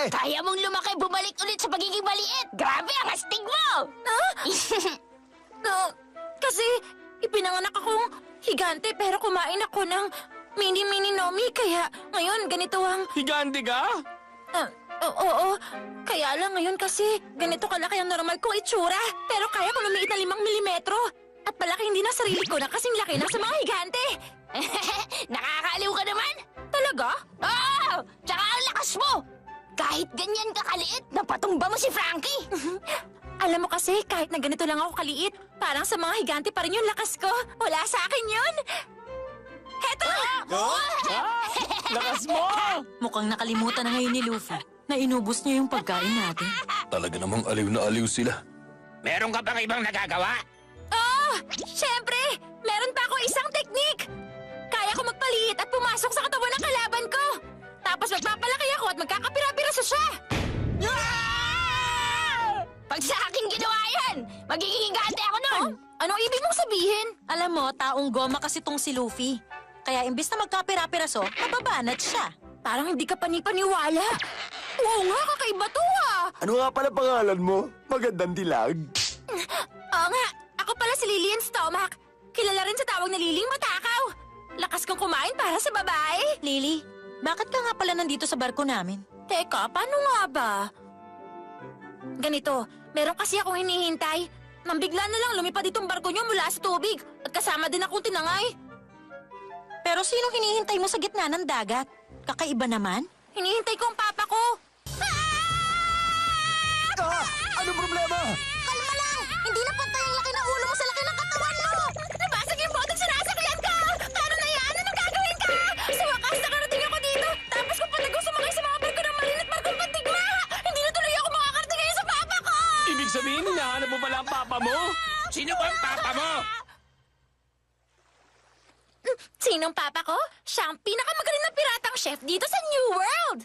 Kaya mong lumaki, bumalik ulit sa pagiging maliit. Grabe ang astig mo! Kasi ipinanganak akong higante pero kumain ako ng mini-mini Nomi kaya ngayon ganito ang... Higante ka? Oo, kaya lang ngayon kasi ganito kalaki ang normal kong itsura. Pero kaya ko lumiit na 5 milimetro. At palaki hindi na sarili ko na kasing laki na sa mga higante. Nakakaaliw ka naman! Talaga? Oo! Tsaka ang lakas mo! Kahit ganyan ka kaliit, napatumba mo si Frankie! Alam mo kasi, kahit na ganito lang ako kaliit, parang sa mga higante pa rin yung lakas ko. Wala sa akin yun. Heto! Lakas mo! Mukhang nakalimutan na ngayon ni Luffy na inubos niya yung pagkain natin. Talaga namang aliw na aliw sila. Meron ka bang ibang nagagawa? Siyempre! Meron pa ako isang teknik! Kaya ko magpaliit at pumasok sa katawan ng kalaban ko! Tapos magpapalaki ako at magkakapira-piraso siya! Pag sa akin ginawa yan, magiging higante ako nun! Anong ibig mong sabihin? Alam mo, taong goma kasi tong si Luffy. Kaya imbis na magkapira-piraso, nababanat siya. Parang hindi ka panipaniwala. Oo nga, kakaiba to Ano nga pala pangalan mo? Magandang dilag. Oo nga, ako pala si Lillian Stomach. Kilala rin sa tawag na Liling Matakaw. Lakas kong kumain para sa babae. Lily, bakit ka nga pala nandito sa barko namin? Teka, paano nga ba? Ganito, meron kasi akong hinihintay. Nang bigla na lang lumipad itong barko niyo mula sa tubig. At kasama din akong tinangay. Pero sinong hinihintay mo sa gitna ng dagat? Kakaiba naman? Hinihintay ko ang papa ko. Ano problema? Kalma lang! Hindi na pantay ang laki ng ulo mo sa laki ng katawan mo! Nabasag yung botong sinasakyan ka! Paano na yan? Anong gagawin ka? Sa wakas, nakarating ako dito! Tapos kung patago sumakay sa mga barko ng marin at barkong pantigma! Hindi na tuloy ako makakarating ngayon sa papa ko! Ibig sabihin, hinahanap mo pala ang papa mo? Sino ba ang papa mo? Sinong papa ko? Siya ang pinakamagaling na piratang chef dito sa New World!